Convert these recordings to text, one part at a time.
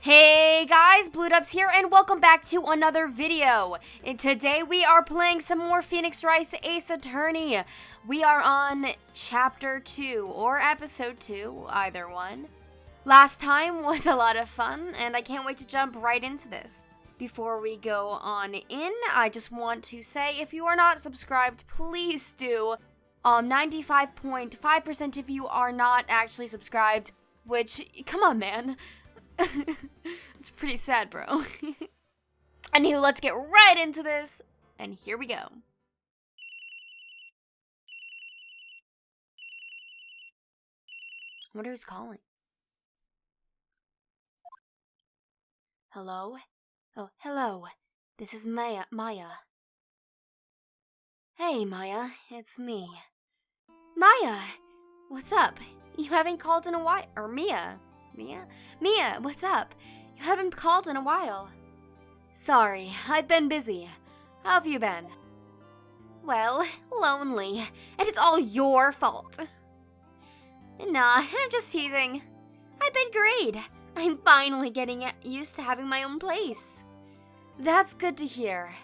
Hey guys, BlueDubz here, and welcome back to another video. And today we are playing some more Phoenix Wright Ace Attorney. We are on Chapter 2, or Episode 2, either one. Last time was a lot of fun, and I can't wait to jump right into this. Before we go on in, I just want to say, if you are not subscribed, please do. 95.5% of you are not actually subscribed, which, come on man. It's pretty sad, bro. Anywho, let's get right into this, and here we go. I wonder who's calling. Hello? Oh, hello. This is Maya. Hey, Maya, it's me. Maya! What's up? You haven't called in a while. Or Mia, what's up? You haven't called in a while. Sorry, I've been busy. How have you been? Well, lonely. And it's all your fault. Nah, I'm just teasing. I've been great. I'm finally getting used to having my own place. That's good to hear.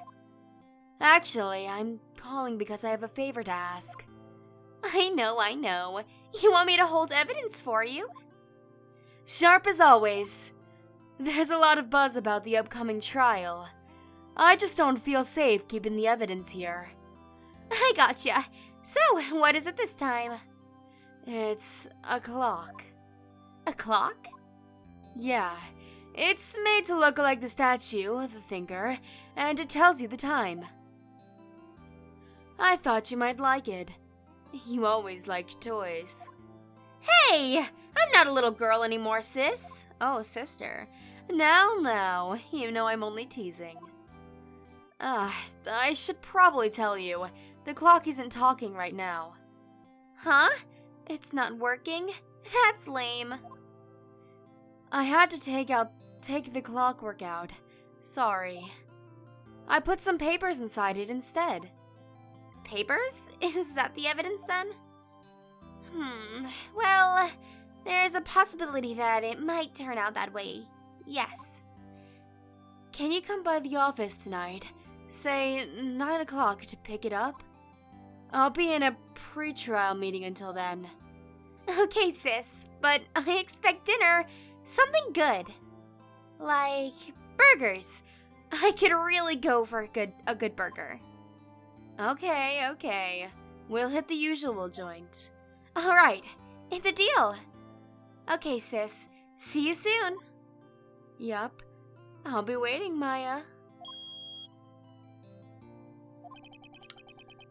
Actually, I'm calling because I have a favor to ask. I know. You want me to hold evidence for you? Sharp as always. There's a lot of buzz about the upcoming trial. I just don't feel safe keeping the evidence here. I gotcha. So, what is it this time? It's a clock. A clock? Yeah. It's made to look like the statue, the thinker, and it tells you the time. I thought you might like it. You always liked toys. Hey! I'm not a little girl anymore, sis. Oh, sister. Now, you know I'm only teasing. I should probably tell you, the clock isn't talking right now. Huh? It's not working? That's lame. I had to take the clockwork out. Sorry. I put some papers inside it instead. Papers? Is that the evidence then? Well, there's a possibility that it might turn out that way. Yes. Can you come by the office tonight? Say 9 o'clock to pick it up? I'll be in a pre-trial meeting until then. Okay, sis, but I expect dinner. Something good. Like burgers. I could really go for a good burger. Okay. We'll hit the usual joint. Alright, it's a deal. Okay, sis. See you soon. Yup. I'll be waiting, Maya.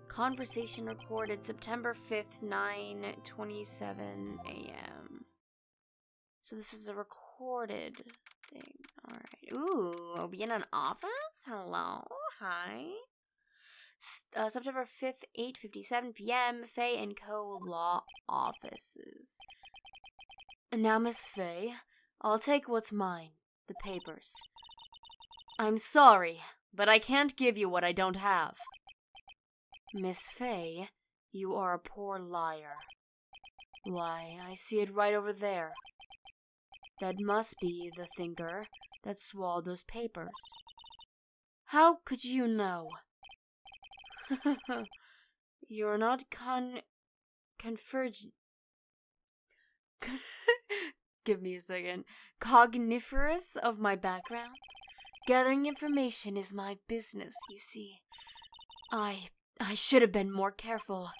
Conversation recorded September 5th, 9:27 a.m. So this is a recorded thing. Alright. Ooh, are we in an office? Hello? Hi. September 5th, 8:57 p.m. Faye & Co. Law Offices. And now, Miss Faye, I'll take what's mine, the papers. I'm sorry, but I can't give you what I don't have. Miss Faye, you are a poor liar. Why, I see it right over there. That must be the thinker that swallowed those papers. How could you know? You're not give me a second. Cogniferous of my background? Gathering information is my business, you see. I should have been more careful.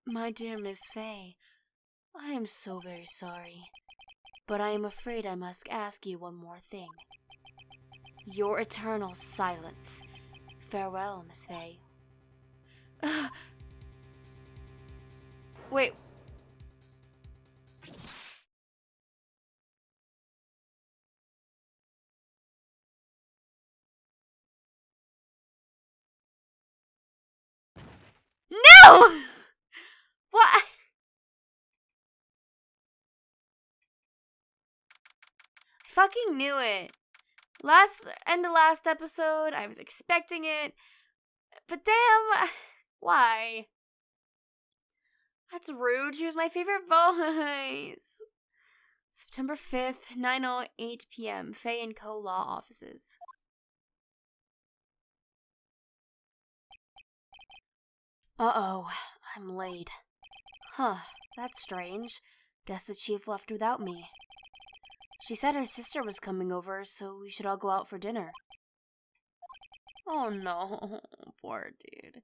My dear Miss Faye, I am so very sorry, but I am afraid I must ask you one more thing. Your eternal silence. Farewell, Miss Faye. Wait. No! What? I fucking knew it. Last episode, I was expecting it. But damn, why? That's rude. She was my favorite voice. September 5th, 9:08 p.m. Fay & Co. Law Offices. Uh-oh, I'm late. Huh, that's strange. Guess the chief left without me. She said her sister was coming over, so we should all go out for dinner. Oh no, poor dude.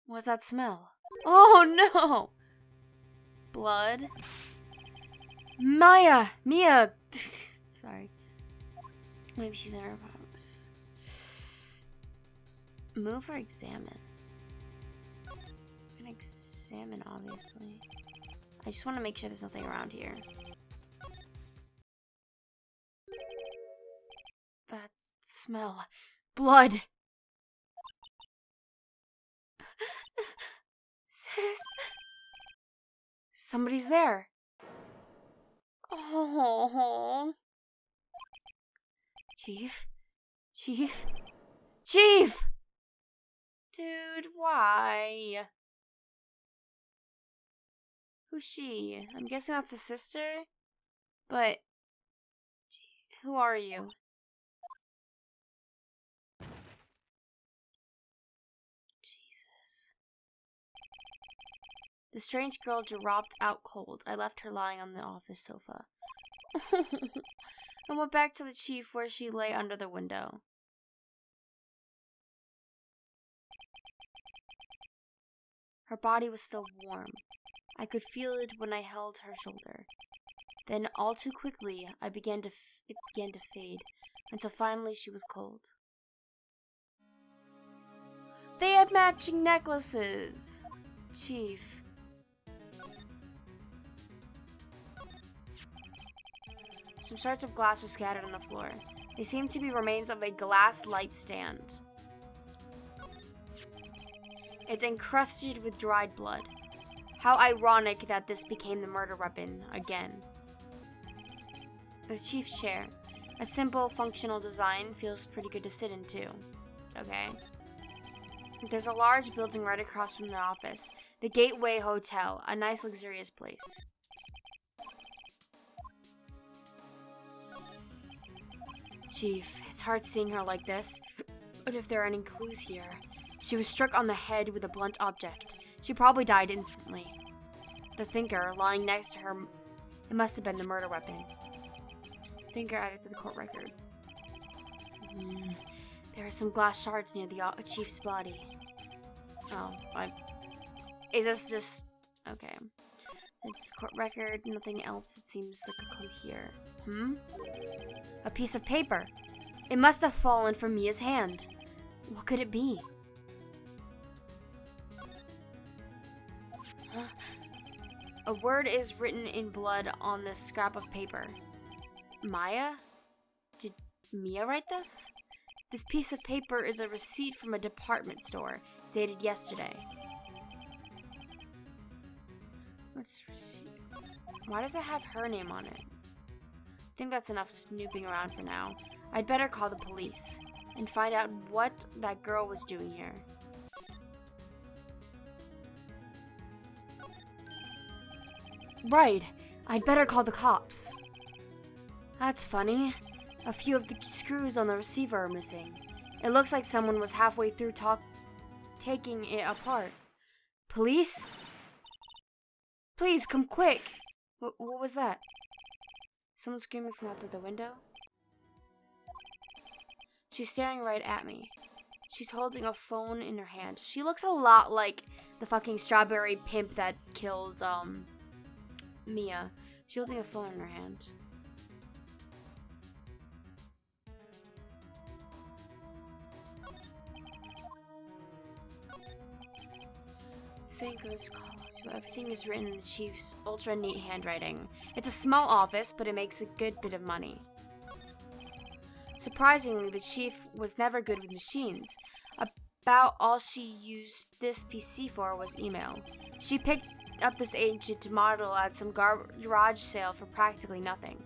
What's that smell? Oh no! Blood? Mia! Sorry. Maybe she's in her box. Move or examine? I'm gonna examine, obviously. I just want to make sure there's nothing around here. That smell. Blood! Sis! Somebody's there. Oh. Chief? Dude, why? Who's she? I'm guessing that's a sister? But, who are you? Jesus. The strange girl dropped out cold. I left her lying on the office sofa. I went back to the chief where she lay under the window. Her body was still warm. I could feel it when I held her shoulder. Then, all too quickly, it began to fade, until finally she was cold. They had matching necklaces! Chief. Some shards of glass are scattered on the floor. They seem to be remains of a glass light stand. It's encrusted with dried blood. How ironic that this became the murder weapon again. The chief's chair. A simple, functional design feels pretty good to sit in too. Okay. There's a large building right across from the office. The Gateway Hotel. A nice, luxurious place. Chief, it's hard seeing her like this. But if there are any clues here... She was struck on the head with a blunt object. She probably died instantly. The thinker, lying next to her, it must have been the murder weapon. Thinker added to the court record. There are some glass shards near the chief's body. Oh, is this just... Okay. It's the court record, nothing else. It seems like a clue here. A piece of paper. It must have fallen from Mia's hand. What could it be? A word is written in blood on this scrap of paper. Maya? Did Mia write this? This piece of paper is a receipt from a department store, dated yesterday. What's the receipt? Why does it have her name on it? I think that's enough snooping around for now. I'd better call the police and find out what that girl was doing here. Right, I'd better call the cops. That's funny. A few of the screws on the receiver are missing. It looks like someone was halfway through taking it apart. Police? Please, come quick. What was that? Someone screaming from outside the window? She's staring right at me. She's holding a phone in her hand. She looks a lot like the fucking strawberry pimp that killed, Mia. She's holding a phone in her hand. Fingers closed. Everything is written in the chief's ultra neat handwriting. It's a small office, but it makes a good bit of money. Surprisingly, the chief was never good with machines. About all she used this PC for was email. She picked up this ancient model at some garage sale for practically nothing.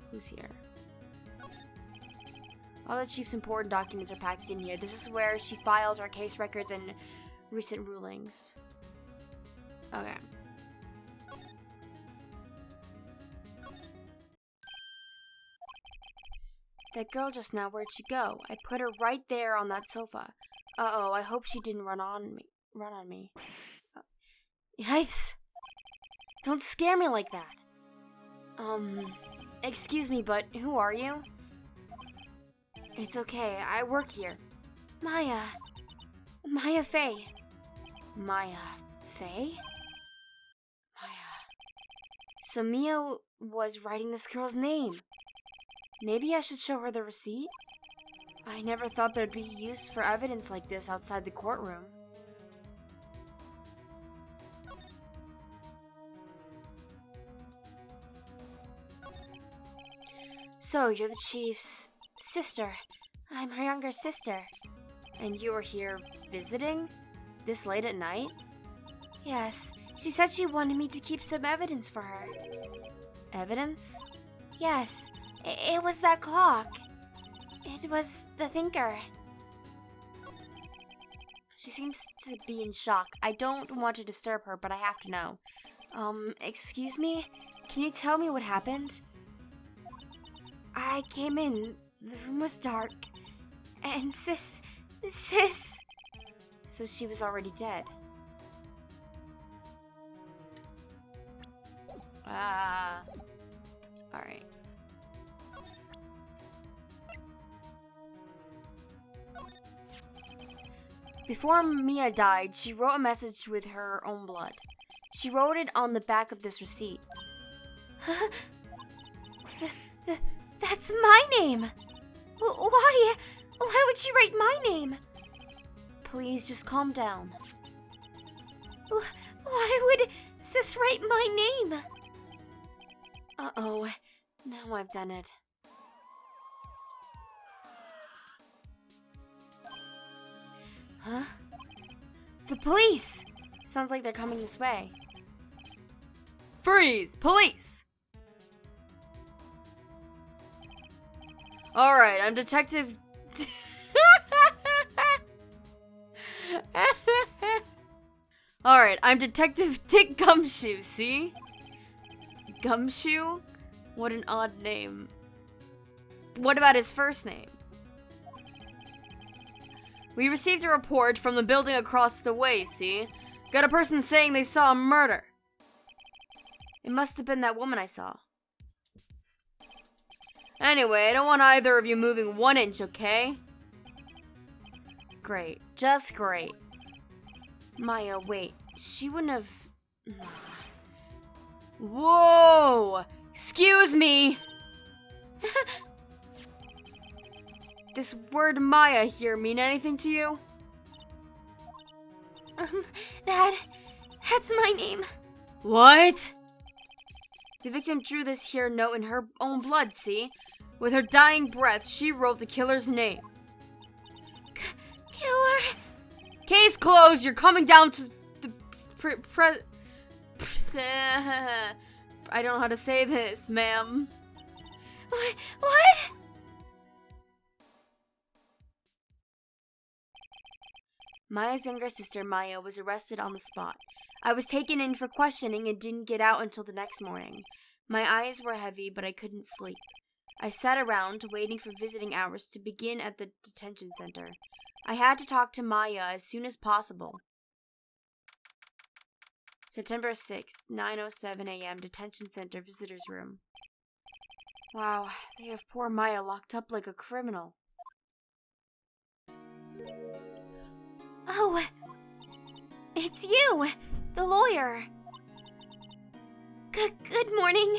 Who's here? All the chief's important documents are packed in here. This is where she filed her case records and recent rulings. Okay. That girl just now, where'd she go? I put her right there on that sofa. Uh-oh, I hope she didn't run on me. Yipes! Don't scare me like that. Excuse me, but who are you? It's okay, I work here. Maya Faye. Maya Faye? Maya. So Mia was writing this girl's name. Maybe I should show her the receipt? I never thought there'd be use for evidence like this outside the courtroom. So, you're the chief's sister. I'm her younger sister. And you were here visiting? This late at night? Yes, she said she wanted me to keep some evidence for her. Evidence? Yes, it was that clock. It was the thinker. She seems to be in shock. I don't want to disturb her, but I have to know. Excuse me? Can you tell me what happened? I came in, the room was dark, and sis... So she was already dead. Alright. Before Mia died, she wrote a message with her own blood. She wrote it on the back of this receipt. That's my name! Why would she write my name? Please, just calm down. Why would sis write my name? Uh-oh, now I've done it. Huh? The police! Sounds like they're coming this way. Freeze! Police! Alright, I'm Detective... Alright, I'm Detective Dick Gumshoe, see? Gumshoe? What an odd name. What about his first name? We received a report from the building across the way, see? Got a person saying they saw a murder. It must have been that woman I saw. Anyway, I don't want either of you moving 1 inch, okay? Great. Just great. Maya, wait. She wouldn't have... Whoa! Excuse me! This word Maya here mean anything to you? That's my name. What? The victim drew this here note in her own blood, see? With her dying breath, she wrote the killer's name. Killer? Case closed. You're coming down to the I don't know how to say this, ma'am. What? Maya's younger sister, Maya, was arrested on the spot. I was taken in for questioning and didn't get out until the next morning. My eyes were heavy, but I couldn't sleep. I sat around, waiting for visiting hours to begin at the detention center. I had to talk to Maya as soon as possible. September 6th, 9:07 a.m., detention center, visitor's room. Wow, they have poor Maya locked up like a criminal. Oh, it's you, the lawyer. Good morning.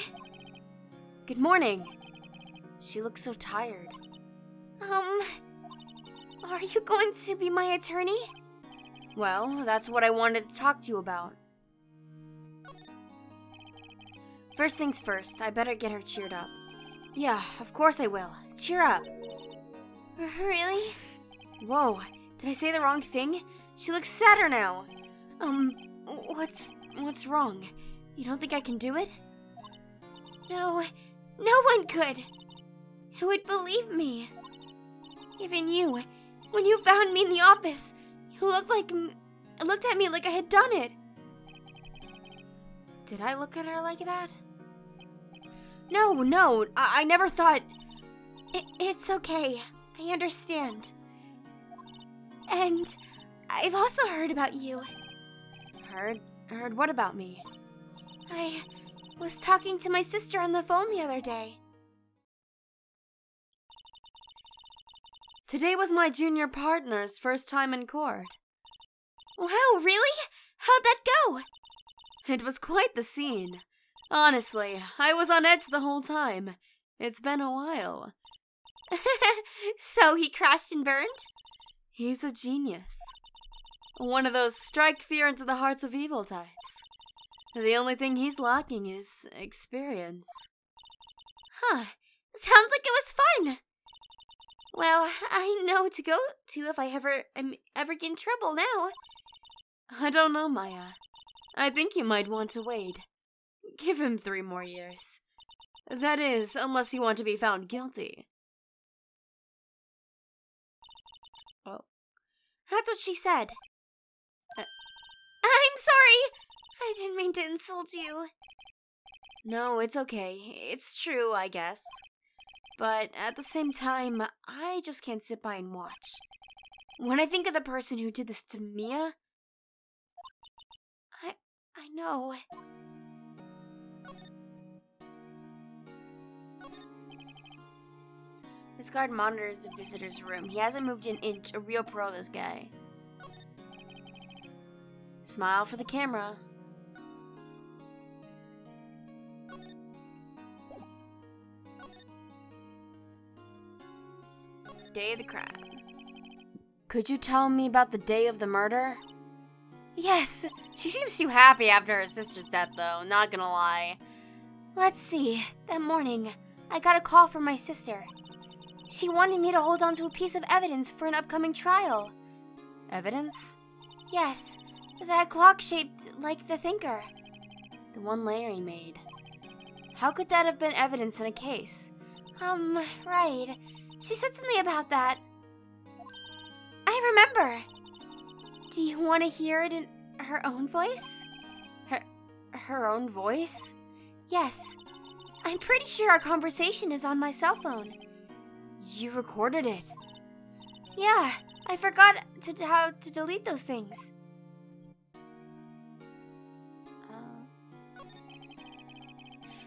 Good morning. She looks so tired. Are you going to be my attorney? Well, that's what I wanted to talk to you about. First things first, I better get her cheered up. Yeah, of course I will. Cheer up. Really? Whoa, did I say the wrong thing? She looks sadder now. What's wrong? You don't think I can do it? No one could. Who would believe me? Even you. When you found me in the office, you looked at me like I had done it. Did I look at her like that? No, I never thought... It's okay. I understand. And I've also heard about you. Heard what about me? I was talking to my sister on the phone the other day. Today was my junior partner's first time in court. Wow, really? How'd that go? It was quite the scene. Honestly, I was on edge the whole time. It's been a while. So he crashed and burned? He's a genius. One of those strike fear into the hearts of evil types. The only thing he's lacking is experience. Huh. Sounds like it was fun. Well, I know to go to if I ever get in trouble now. I don't know, Maya. I think you might want to wait. Give him 3 more years. That is, unless you want to be found guilty. Oh. That's what she said. I'm sorry! I didn't mean to insult you. No, it's okay. It's true, I guess. But at the same time, I just can't sit by and watch. When I think of the person who did this to Mia... I know. This guard monitors the visitor's room. He hasn't moved an inch. A real pro, this guy. Smile for the camera. Day of the crime. Could you tell me about the day of the murder? Yes. She seems too happy after her sister's death, though, not gonna lie. Let's see. That morning, I got a call from my sister. She wanted me to hold on to a piece of evidence for an upcoming trial. Evidence? Yes. That clock shaped like the thinker. The one Larry made. How could that have been evidence in a case? Right. She said something about that. I remember. Do you want to hear it in her own voice? Her own voice? Yes. I'm pretty sure our conversation is on my cell phone. You recorded it? Yeah, I forgot how to delete those things.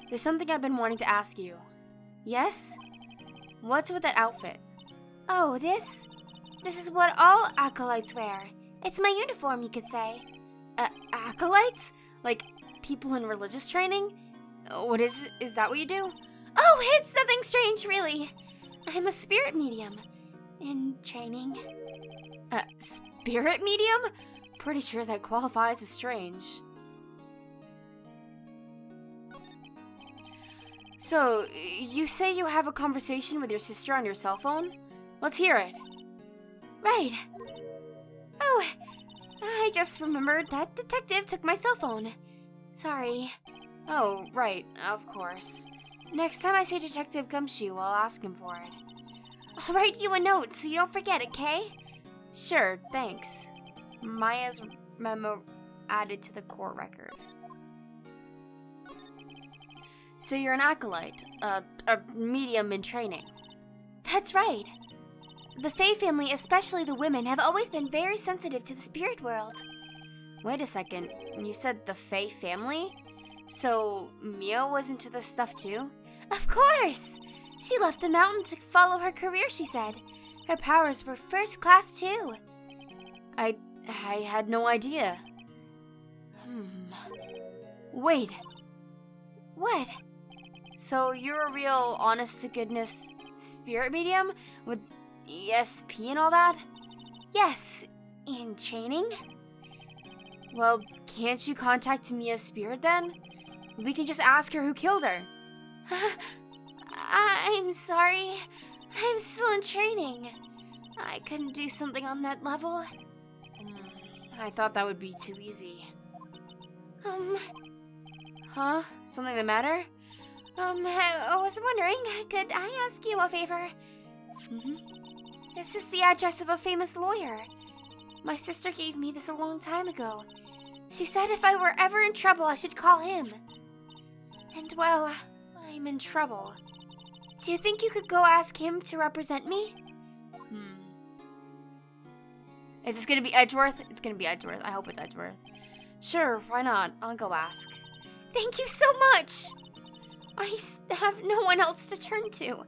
There's something I've been wanting to ask you. Yes? What's with that outfit? Oh, this? This is what all acolytes wear. It's my uniform, you could say. Acolytes? Like people in religious training? What is that what you do? Oh, it's nothing strange, really. I'm a spirit medium in training. Spirit medium? Pretty sure that qualifies as strange. So, you say you have a conversation with your sister on your cell phone? Let's hear it. Right. Oh, I just remembered that detective took my cell phone. Sorry. Oh, right, of course. Next time I see Detective Gumshoe, I'll ask him for it. I'll write you a note so you don't forget, okay? Sure, thanks. Maya's memo added to the court record. So you're an acolyte, a medium in training. That's right. The Fae family, especially the women, have always been very sensitive to the spirit world. Wait a second, you said the Fae family? So Mia was into this stuff too? Of course! She left the mountain to follow her career, she said. Her powers were first class too. I had no idea. Wait. What? So you're a real honest-to-goodness spirit medium? With ESP and all that? Yes, in training. Well, can't you contact Mia's spirit then? We can just ask her who killed her. I'm sorry. I'm still in training. I couldn't do something on that level. I thought that would be too easy. Huh? Something the matter? I was wondering, could I ask you a favor? Mm-hmm. It's just the address of a famous lawyer. My sister gave me this a long time ago. She said if I were ever in trouble, I should call him. And well, I'm in trouble. Do you think you could go ask him to represent me? Is this gonna be Edgeworth? It's gonna be Edgeworth. I hope it's Edgeworth. Sure, why not? I'll go ask. Thank you so much! I have no one else to turn to.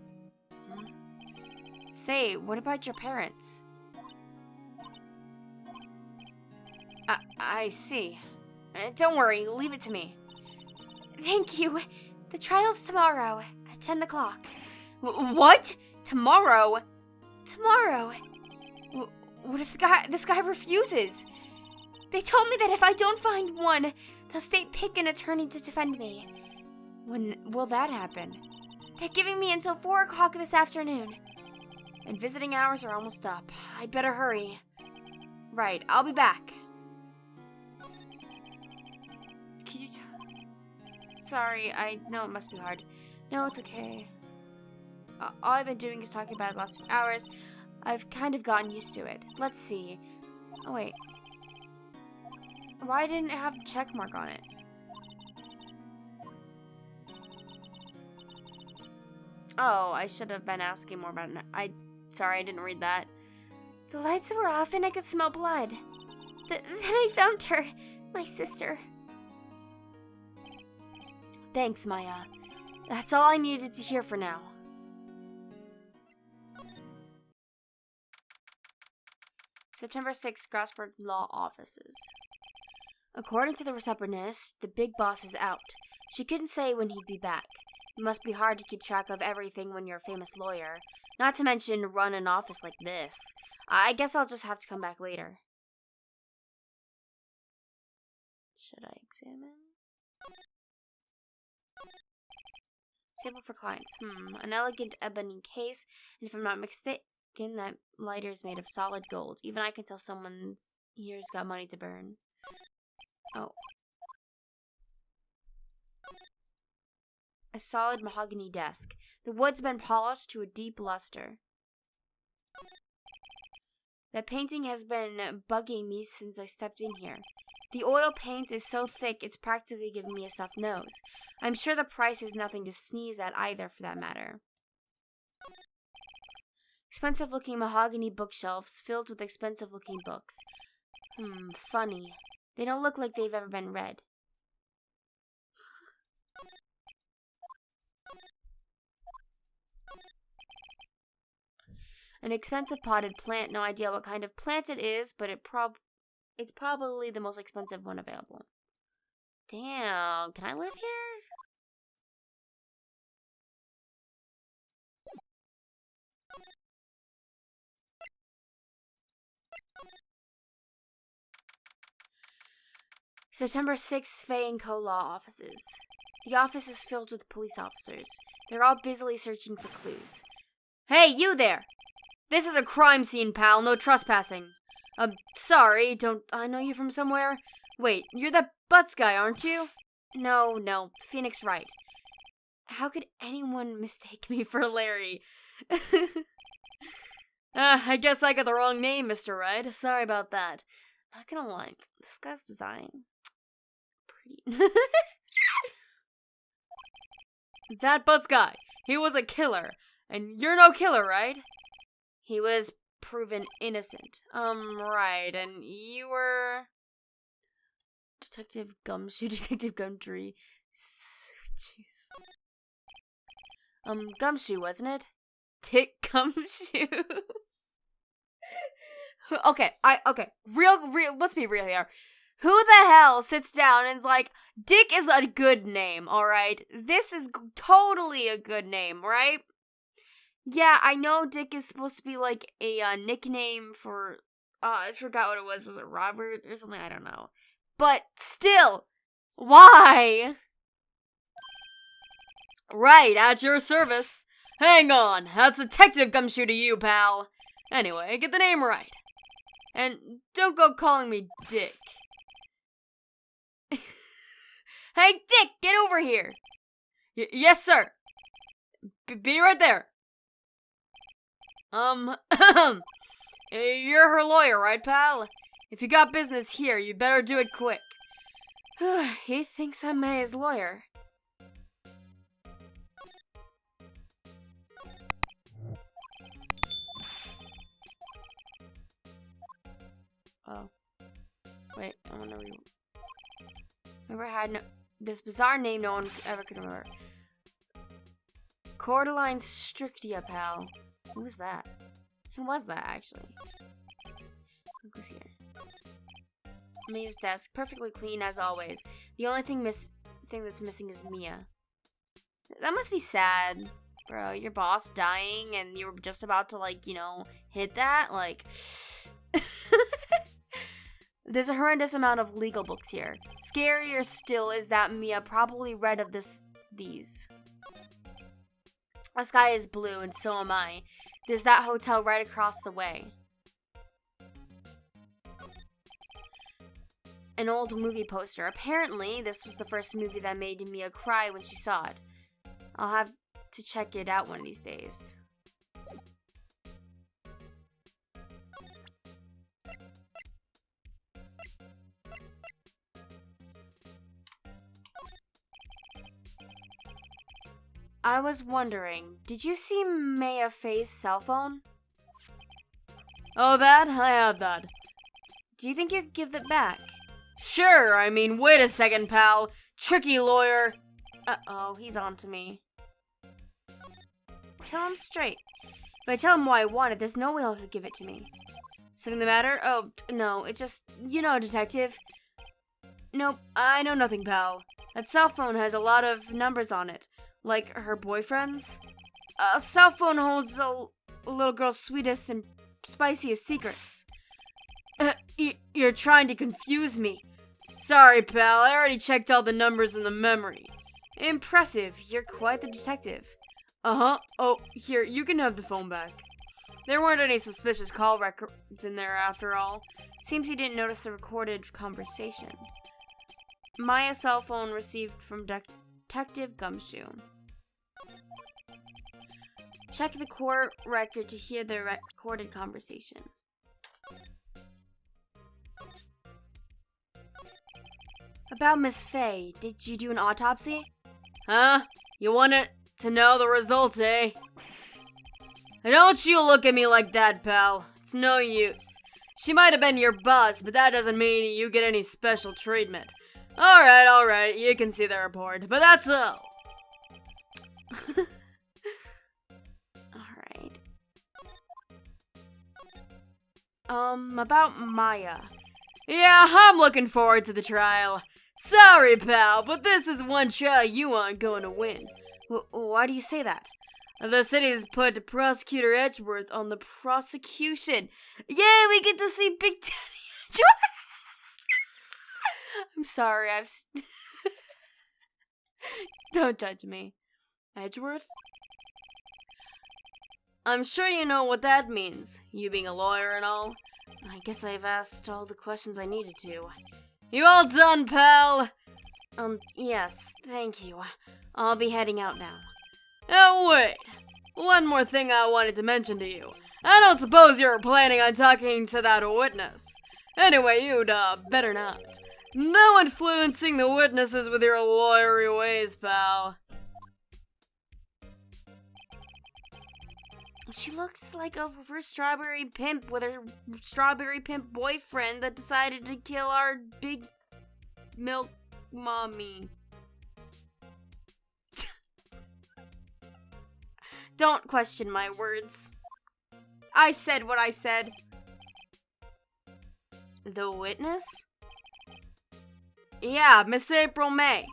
Say, what about your parents? I see. Don't worry, leave it to me. Thank you. The trial's tomorrow at 10 o'clock. What? Tomorrow? Tomorrow. What if this guy refuses? They told me that if I don't find one, they'll say pick an attorney to defend me. When will that happen? They're giving me until 4 o'clock this afternoon. And visiting hours are almost up. I'd better hurry. Right, I'll be back. Could you Sorry, I know it must be hard. No, it's okay. All I've been doing is talking about the last few hours. I've kind of gotten used to it. Let's see. Oh, wait. Why didn't it have the check mark on it? Oh, I should have been asking more about it. Sorry, I didn't read that. The lights were off and I could smell blood. Then I found her, my sister. Thanks, Maya. That's all I needed to hear for now. September 6th, Grossberg Law Offices. According to the receptionist, the big boss is out. She couldn't say when he'd be back. It must be hard to keep track of everything when you're a famous lawyer. Not to mention run an office like this. I guess I'll just have to come back later. Should I examine? Table for clients. An elegant ebony case, and if I'm not mistaken, that lighter is made of solid gold. Even I can tell someone's here's got money to burn. Oh. A solid mahogany desk. The wood's been polished to a deep luster. That painting has been bugging me since I stepped in here. The oil paint is so thick it's practically giving me a stuffed nose. I'm sure the price is nothing to sneeze at either, for that matter. Expensive-looking mahogany bookshelves filled with expensive-looking books. Funny. They don't look like they've ever been read. An expensive potted plant. No idea what kind of plant it is, but it's probably the most expensive one available. Damn, can I live here? September 6th, Fay & Co. Law Offices. The office is filled with police officers. They're all busily searching for clues. Hey, you there! This is a crime scene, pal. No trespassing. Sorry, don't I know you from somewhere? Wait, you're that Butts guy, aren't you? No, Phoenix Wright. How could anyone mistake me for Larry? I guess I got the wrong name, Mr. Wright. Sorry about that. Not gonna lie, this guy's design, pretty. That Butts guy, he was a killer. And you're no killer, right? He was proven innocent. Right, and you were... Detective Gumshoe, Detective Gumtree. Jeez. Gumshoe, wasn't it? Dick Gumshoe. Okay, real, let's be real here. Who the hell sits down and is like, Dick is a good name, alright? This is totally a good name, right? Yeah, I know Dick is supposed to be like a nickname for, I forgot what it was. Was it Robert or something? I don't know. But still, why? Right, at your service. Hang on, that's Detective Gumshoe to you, pal. Anyway, get the name right. And don't go calling me Dick. Hey, Dick, get over here. Yes, sir. Be right there. You're her lawyer, right, pal? If you got business here, you better do it quick. He thinks I'm May's lawyer. Wait, I wonder. Remember, I had this bizarre name no one ever could remember. Cordyline Strictia, pal. Who was that? Who was that, actually? Look who's here. Mia's desk, perfectly clean as always. The only thing that's missing is Mia. That must be sad, bro. Your boss dying, and you were just about to, like, you know, hit that. Like, there's a horrendous amount of legal books here. Scarier still is that Mia probably read of these. The sky is blue, and so am I. There's that hotel right across the way. An old movie poster. Apparently, this was the first movie that made Mia cry when she saw it. I'll have to check it out one of these days. I was wondering, did you see Maya Faye's cell phone? Oh, that? I have that. Do you think you'd give it back? Sure, I mean, wait a second, pal. Tricky lawyer. Uh-oh, he's on to me. Tell him straight. If I tell him why I want it, there's no way he'll give it to me. Something the matter? Oh, no, it's just, you know, detective. Nope, I know nothing, pal. That cell phone has a lot of numbers on it. Like her boyfriend's. A cell phone holds a little girl's sweetest and spiciest secrets. You're trying to confuse me. Sorry, pal, I already checked all the numbers in the memory. Impressive, you're quite the detective. Uh-huh. Oh, here, you can have the phone back. There weren't any suspicious call records in there after all. Seems he didn't notice the recorded conversation. Maya's cell phone received from Detective Gumshoe. Check the court record to hear the recorded conversation. About Miss Faye, did you do an autopsy? Huh? You wanted to know the results, eh? Don't you look at me like that, pal. It's no use. She might have been your boss, but that doesn't mean you get any special treatment. Alright, you can see the report, but that's all. Alright. About Maya. Yeah, I'm looking forward to the trial. Sorry, pal, but this is one trial you aren't going to win. Why do you say that? The city's put Prosecutor Edgeworth on the prosecution. Yay, we get to see Big Daddy Edgeworth! I'm sorry, Don't judge me. Edgeworth? I'm sure you know what that means, you being a lawyer and all. I guess I've asked all the questions I needed to. You all done, pal? Yes, thank you. I'll be heading out now. Oh, wait. One more thing I wanted to mention to you. I don't suppose you're planning on talking to that witness. Anyway, you'd, better not. No influencing the witnesses with your lawyery ways, pal. She looks like a reverse strawberry pimp with her strawberry pimp boyfriend that decided to kill our big milk mommy. Don't question my words. I said what I said. The witness? Yeah, Miss April May.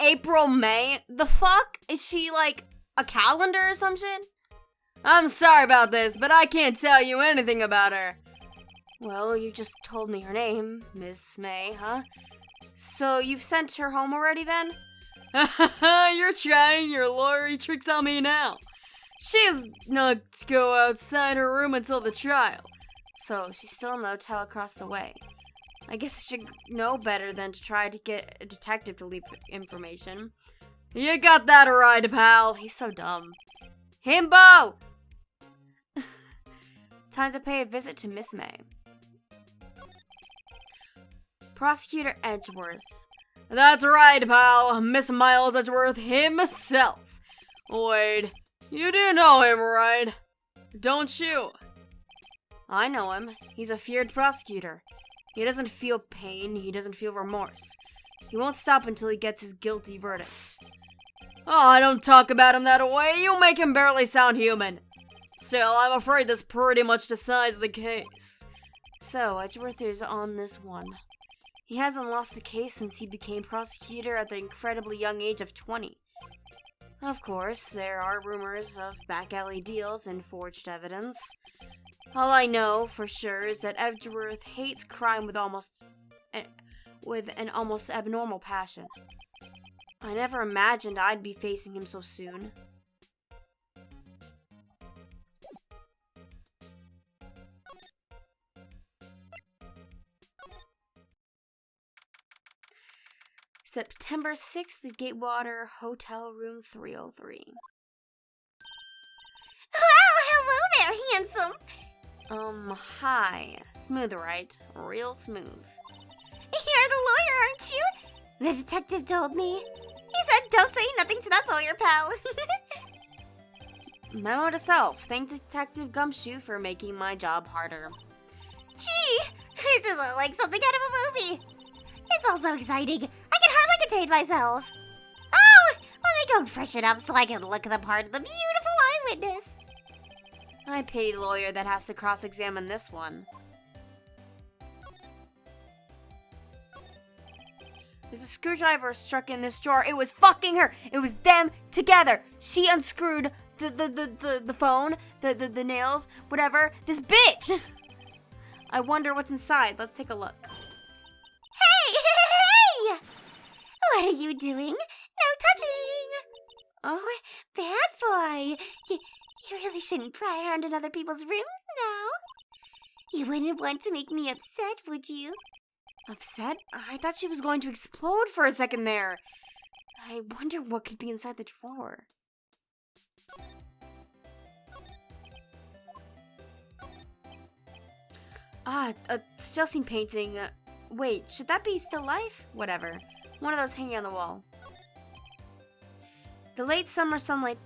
April May? The fuck? Is she like a calendar or some shit? I'm sorry about this, but I can't tell you anything about her. Well, you just told me her name, Miss May, huh? So you've sent her home already then? You're trying your lawyery tricks on me now. She's not to go outside her room until the trial. So she's still in the hotel across the way. I guess I should know better than to try to get a detective to leak information. You got that right, pal. He's so dumb. Himbo! Time to pay a visit to Miss May. Prosecutor Edgeworth. That's right, pal. Miss Miles Edgeworth himself. Wait, you do know him, right? Don't you? I know him. He's a feared prosecutor. He doesn't feel pain, he doesn't feel remorse. He won't stop until he gets his guilty verdict. Oh, don't talk about him that way, you make him barely sound human. Still, I'm afraid this pretty much decides the case. So, Edgeworth is on this one. He hasn't lost the case since he became prosecutor at the incredibly young age of 20. Of course, there are rumors of back alley deals and forged evidence. All I know for sure is that Edgeworth hates crime with an almost abnormal passion. I never imagined I'd be facing him so soon. September 6th at Gatewater Hotel Room 303. Well, hello there, handsome. Hi. Smooth, right? Real smooth. You're the lawyer, aren't you? The detective told me. He said don't say nothing to that lawyer, pal. Memo to self. Thank Detective Gumshoe for making my job harder. Gee, this is like something out of a movie. It's all so exciting. I can hardly contain myself. Oh, let me go freshen up so I can look the part of the beautiful eyewitness. I pity the lawyer that has to cross-examine this one. There's a screwdriver stuck in this drawer. It was fucking her. It was them together. She unscrewed the phone, the nails, whatever. This bitch. I wonder what's inside. Let's take a look. Hey! What are you doing? No touching! Oh, bad boy. You really shouldn't pry around in other people's rooms now. You wouldn't want to make me upset, would you? Upset? I thought she was going to explode for a second there. I wonder what could be inside the drawer. Ah, a still scene painting. Wait, should that be still life? Whatever. One of those hanging on the wall. The late summer sunlight.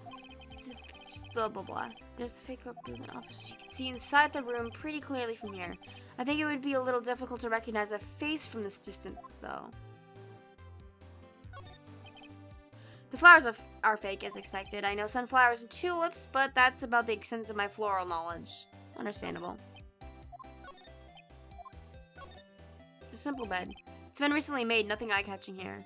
Blah, blah, blah. There's the fake building office. You can see inside the room pretty clearly from here. I think it would be a little difficult to recognize a face from this distance, though. The flowers are fake, as expected. I know sunflowers and tulips, but that's about the extent of my floral knowledge. Understandable. A simple bed. It's been recently made, nothing eye-catching here.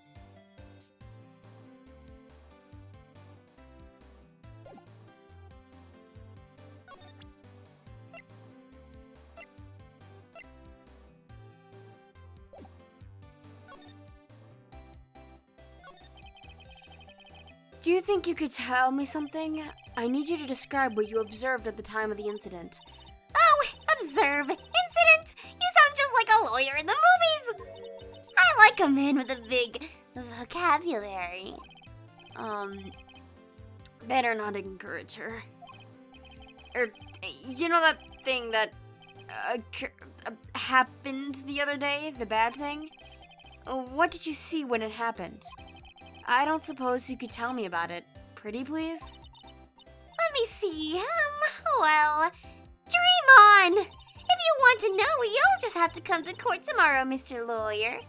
Do you think you could tell me something? I need you to describe what you observed at the time of the incident. Oh, observe. Incident? You sound just like a lawyer in the movies. I like a man with a big vocabulary. Better not encourage her. You know that thing that happened the other day? The bad thing? What did you see when it happened? I don't suppose you could tell me about it. Pretty please? Let me see. Well, dream on. If you want to know, you'll just have to come to court tomorrow, Mr. Lawyer.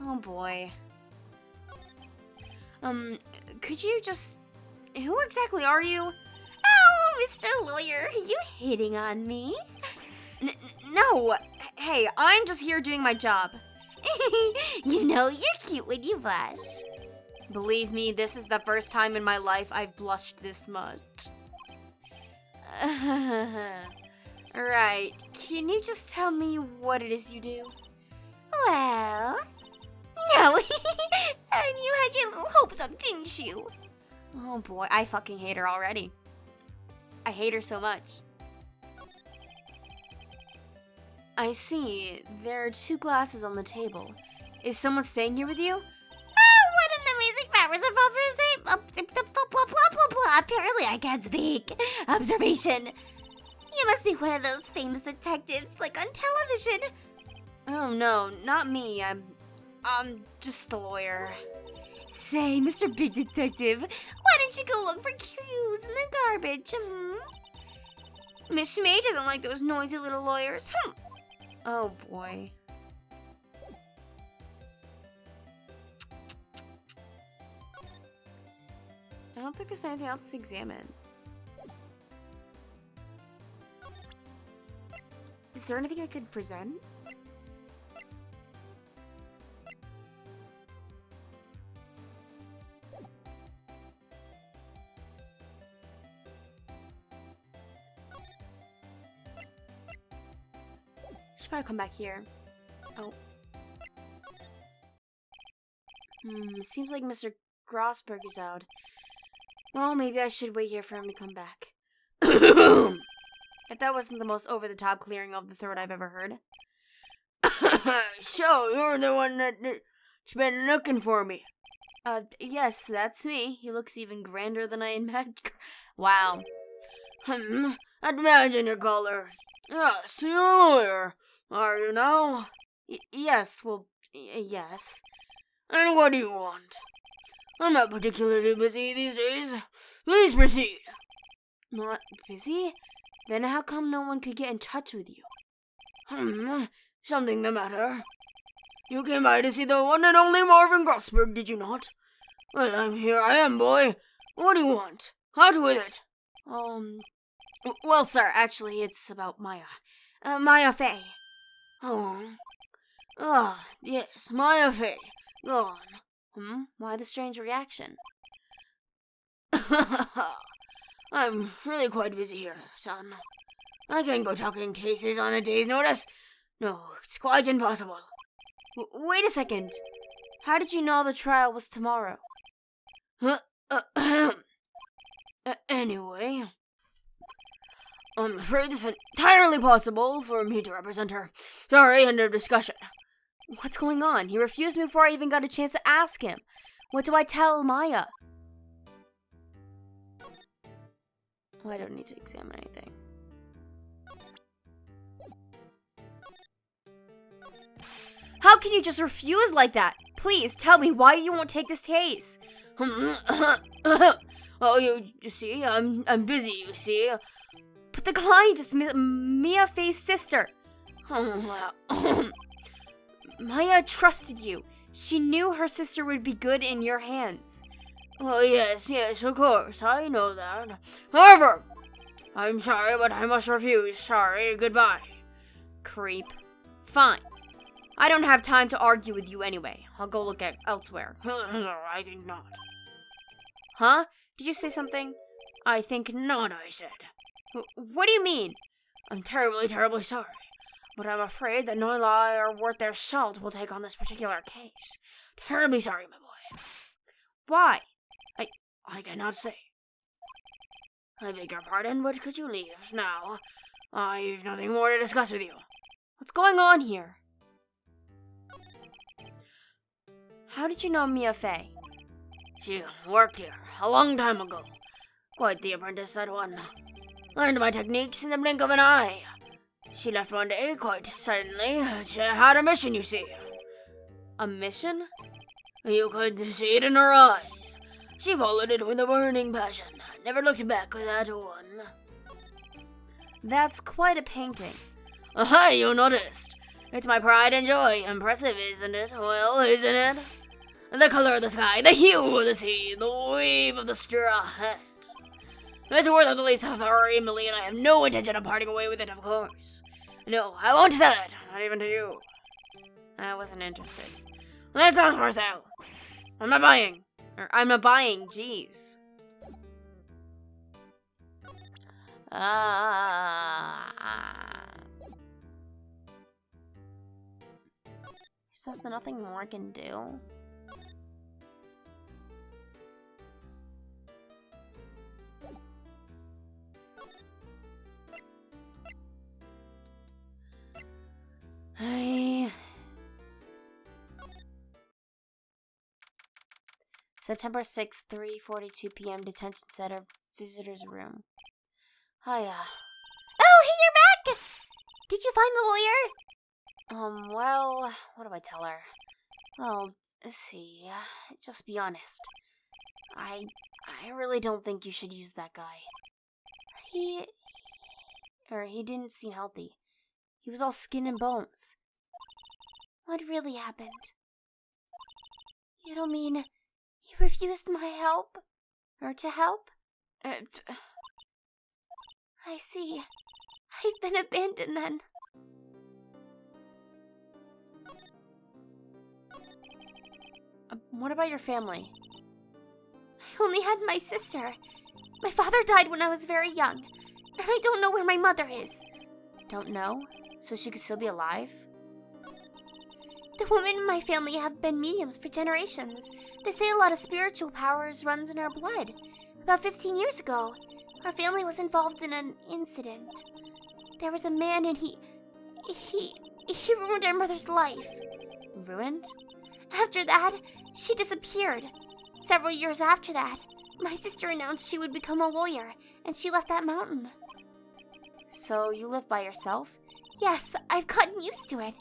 Oh boy. Could you just... Who exactly are you? Oh, Mr. Lawyer, are you hitting on me? No. Hey, I'm just here doing my job. You know you're cute when you blush. Believe me, this is the first time in my life I've blushed this much. Right. Can you just tell me what it is you do? Well... No. And you had your little hopes up, didn't you? Oh boy, I fucking hate her already. I hate her so much. I see. There are 2 glasses on the table. Is someone staying here with you? What an amazing powers of observation. Apparently I can't speak. Observation. You must be one of those famous detectives like on television. Oh no, not me. I'm just the lawyer. Say, Mr. Big Detective, why don't you go look for clues in the garbage? Miss May doesn't like those noisy little lawyers. Oh boy. don't think there's anything else to examine. Is there anything I could present? Should probably come back here. Oh. Seems like Mr. Grossberg is out. Well, maybe I should wait here for him to come back. If that wasn't the most over-the-top clearing of the throat I've ever heard. So, you're the one that's been looking for me. Yes, that's me. He looks even grander than I imagined. Wow. Imagine your color. Yes, you're a lawyer. Are you now? Yes, well, yes. And what do you want? I'm not particularly busy these days. Please proceed. Not busy? Then how come no one could get in touch with you? Something the matter. You came by to see the one and only Marvin Grossberg, did you not? Well, here I am, boy. What do you want? Out with it. Well, sir, actually, it's about Maya. Maya Fey. Yes, Maya Fey. Go on. Why the strange reaction? I'm really quite busy here, son. I can't go talking cases on a day's notice. No, it's quite impossible. Wait a second. How did you know the trial was tomorrow? Anyway, I'm afraid it's entirely possible for me to represent her. Sorry, end of discussion. What's going on? He refused me before I even got a chance to ask him. What do I tell Maya? Oh, I don't need to examine anything. How can you just refuse like that? Please tell me why you won't take this case. Oh, you see, I'm busy, you see. But the client is Mia Fey's sister. Maya trusted you. She knew her sister would be good in your hands. Oh, yes, of course, I know that. However, I'm sorry, but I must refuse. Sorry, goodbye. Creep. Fine. I don't have time to argue with you anyway. I'll go look elsewhere. I think not. Huh? Did you say something? I think not, I said. What do you mean? I'm terribly, terribly sorry. But I'm afraid that no lawyer worth their salt will take on this particular case. Terribly sorry, my boy. Why? I cannot say. I beg your pardon, but could you leave now? I've nothing more to discuss with you. What's going on here? How did you know Mia Fey? She worked here a long time ago. Quite the apprentice, that one. Learned my techniques in the blink of an eye. She left one day, quite suddenly. She had a mission, you see. A mission? You could see it in her eyes. She followed it with a burning passion. Never looked back with that one. That's quite a painting. Aha, you noticed. It's my pride and joy. Impressive, isn't it? Well, isn't it? The color of the sky, the hue of the sea, the wave of the straw hat. It's worth at least 3 million. I have no intention of parting away with it, of course. No, I won't sell it. Not even to you. I wasn't interested. That's not for sale. I'm not buying. I'm not buying, jeez. Is there nothing more I can do? September 6th, 3:42 p.m. Detention Center, visitor's room. Hiya. Oh, hey, you're back! Did you find the lawyer? Well, what do I tell her? Well, let's see. Just be honest. I really don't think you should use that guy. He didn't seem healthy. He was all skin and bones. What really happened? You don't mean he refused my help? Or to help? I see. I've been abandoned then. What about your family? I only had my sister. My father died when I was very young, and I don't know where my mother is. Don't know? So she could still be alive? The women in my family have been mediums for generations. They say a lot of spiritual powers runs in our blood. About 15 years ago, our family was involved in an incident. There was a man and he ruined our mother's life. Ruined? After that, she disappeared. Several years after that, my sister announced she would become a lawyer, and she left that mountain. So you live by yourself? Yes, I've gotten used to it.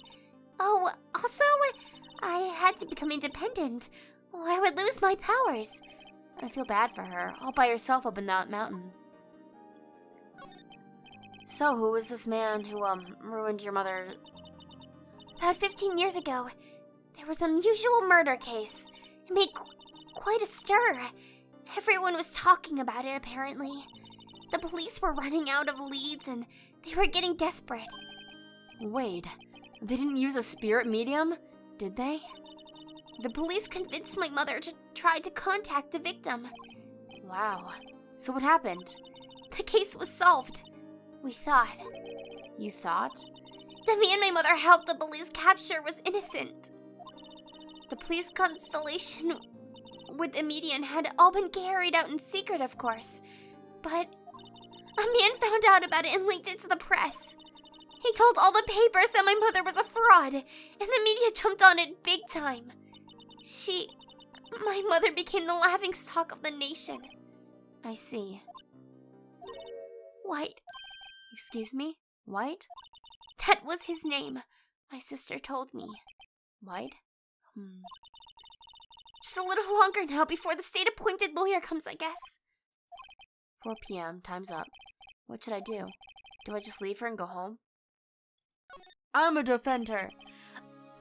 Oh, also, I had to become independent, or I would lose my powers. I feel bad for her, all by herself up in that mountain. So, who was this man who, ruined your mother? About 15 years ago, there was an unusual murder case. It made quite a stir. Everyone was talking about it, apparently. The police were running out of leads, and they were getting desperate. Wait, they didn't use a spirit medium, did they? The police convinced my mother to try to contact the victim. Wow. So what happened? The case was solved. We thought. You thought? The man my mother helped the police capture was innocent. The police constellation with the medium had all been carried out in secret, of course. But a man found out about it and leaked it to the press. He told all the papers that my mother was a fraud, and the media jumped on it big time. My mother became the laughingstock of the nation. I see. White. Excuse me? White? That was his name. My sister told me. White? Just a little longer now before the state-appointed lawyer comes, I guess. 4 p.m. Time's up. What should I do? Do I just leave her and go home? I'm a defender.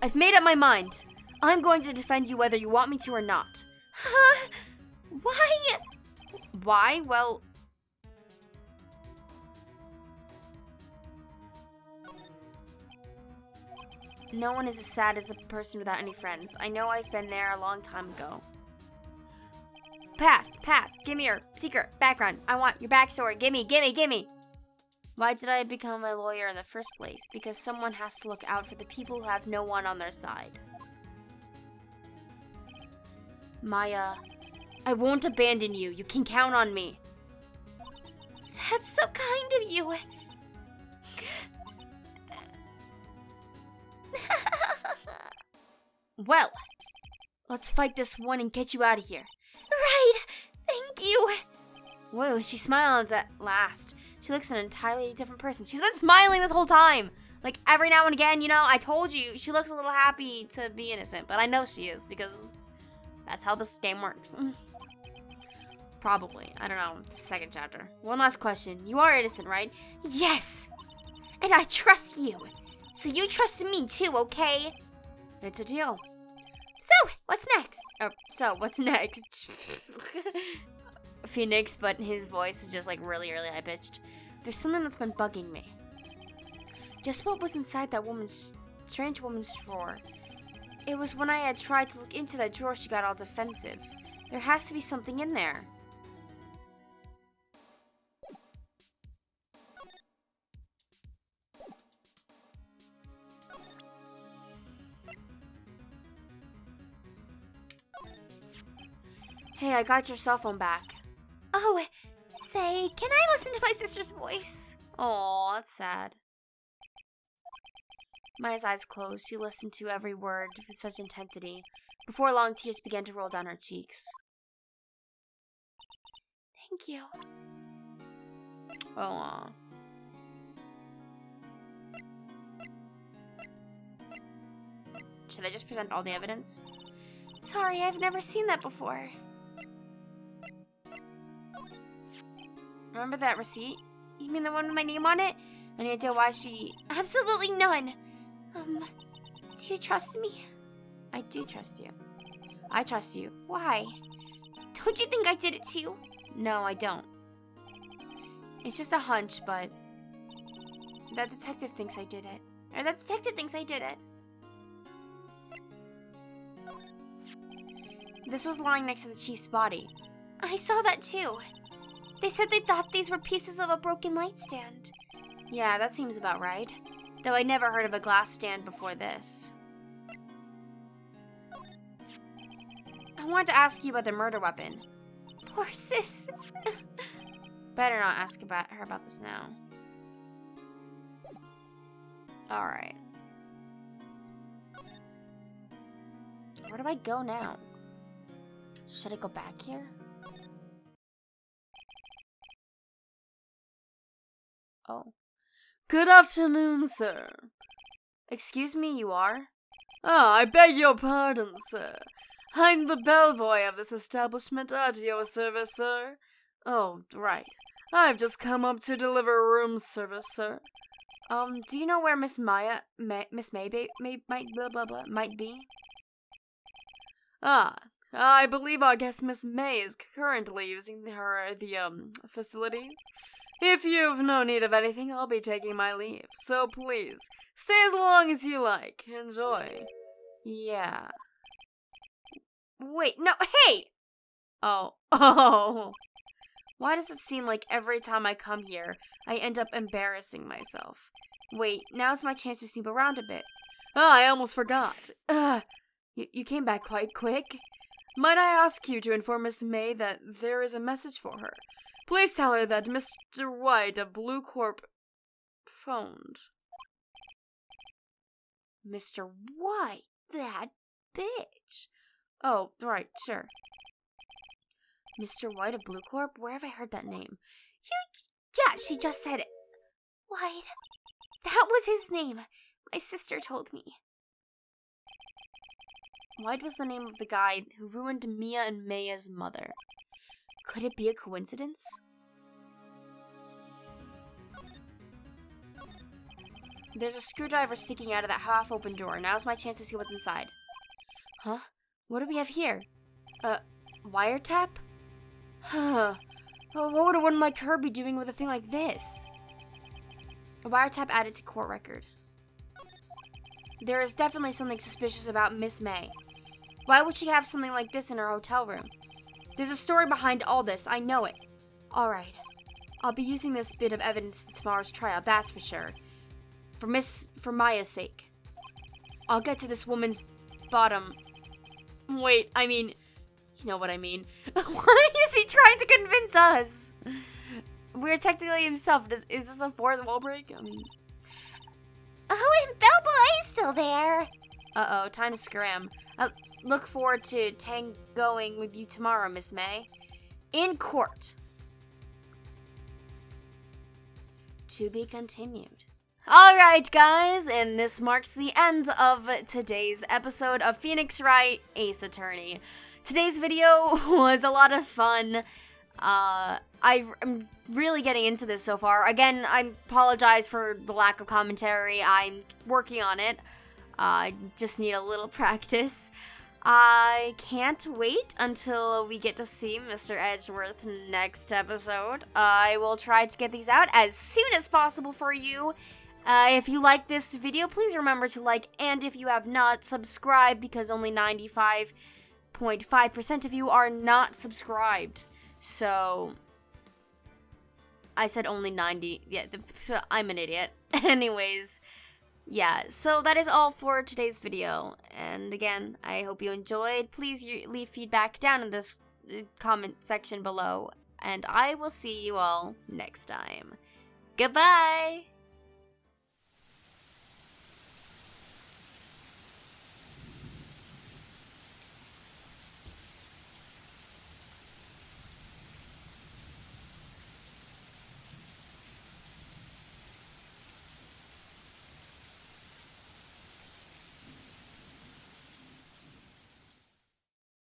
I've made up my mind. I'm going to defend you whether you want me to or not. Huh? Why? Why? Well... No one is as sad as a person without any friends. I know I've been there a long time ago. Pass. Give me your secret background. I want your backstory. Gimme. Why did I become a lawyer in the first place? Because someone has to look out for the people who have no one on their side. Maya, I won't abandon you. You can count on me. That's so kind of you. Well, let's fight this one and get you out of here. Right. Thank you. Whoa, she smiles at last. She looks an entirely different person. She's been smiling this whole time. Like, every now and again, I told you, she looks a little happy to be innocent. But I know she is, because that's how this game works. Probably. I don't know. The second chapter. One last question. You are innocent, right? Yes. And I trust you. So you trust me too, okay? It's a deal. So, what's next? What's next? Phoenix, but his voice is just like really, really high-pitched. There's something that's been bugging me. Just what was inside that strange woman's drawer? It was when I had tried to look into that drawer she got all defensive. There has to be something in there. Hey, I got your cell phone back. Oh, say, can I listen to my sister's voice? Aw, that's sad. Maya's eyes closed. She listened to every word with such intensity. Before long, tears began to roll down her cheeks. Thank you. Oh. Should I just present all the evidence? Sorry, I've never seen that before. Remember that receipt? You mean the one with my name on it? Any idea why she... Absolutely none. Do you trust me? I do trust you. I trust you. Why? Don't you think I did it too? No, I don't. It's just a hunch, but that detective thinks I did it. Or that detective thinks I did it. This was lying next to the chief's body. I saw that too. They said they thought these were pieces of a broken light stand. Yeah, that seems about right. Though I never heard of a glass stand before this. I wanted to ask you about the murder weapon. Poor sis. Better not ask about her about this now. Alright. Where do I go now? Should I go back here? Oh. Good afternoon, sir. Excuse me, you are? Ah, I beg your pardon, sir. I'm the bellboy of this establishment at your service, sir. Oh, right. I've just come up to deliver room service, sir. Do you know where Miss May might be? Ah, I believe our guest Miss May is currently using the facilities. If you've no need of anything, I'll be taking my leave. So please, stay as long as you like. Enjoy. Yeah. Wait, no, hey! Oh. Why does it seem like every time I come here, I end up embarrassing myself? Wait, now's my chance to snoop around a bit. Ah, I almost forgot. You came back quite quick. Might I ask you to inform Miss May that there is a message for her? Please tell her that Mr. Wright of Blue Corp phoned. Mr. White? That bitch. Oh, right, sure. Mr. White of Blue Corp? Where have I heard that name? Yeah, she just said it. White. That was his name. My sister told me. White was the name of the guy who ruined Mia and Maya's mother. Could it be a coincidence? There's a screwdriver sticking out of that half-open door. Now's my chance to see what's inside. Huh? What do we have here? Wiretap? Huh. What would a woman like her be doing with a thing like this? A wiretap added to court record. There is definitely something suspicious about Miss May. Why would she have something like this in her hotel room? There's a story behind all this, I know it. Alright. I'll be using this bit of evidence in tomorrow's trial, that's for sure. For Maya's sake. I'll get to this woman's bottom. Wait, I mean, you know what I mean. Why is he trying to convince us? We're technically himself. Is this a fourth wall break? Oh, and Bellboy's still there. Uh-oh, time to scram. Look forward to tangoing with you tomorrow, Miss May. In court. To be continued. Alright, guys, and this marks the end of today's episode of Phoenix Wright, Ace Attorney. Today's video was a lot of fun. I'm really getting into this so far. Again, I apologize for the lack of commentary. I'm working on it. I just need a little practice. I can't wait until we get to see Mr. Edgeworth next episode. I will try to get these out as soon as possible for you. If you like this video, please remember to like, and if you have not, subscribe, because only 95.5% of you are not subscribed. So, I said only 90. Yeah, I'm an idiot. Anyways, yeah, so that is all for today's video. And again, I hope you enjoyed. Please leave feedback down in this comment section below. And I will see you all next time. Goodbye!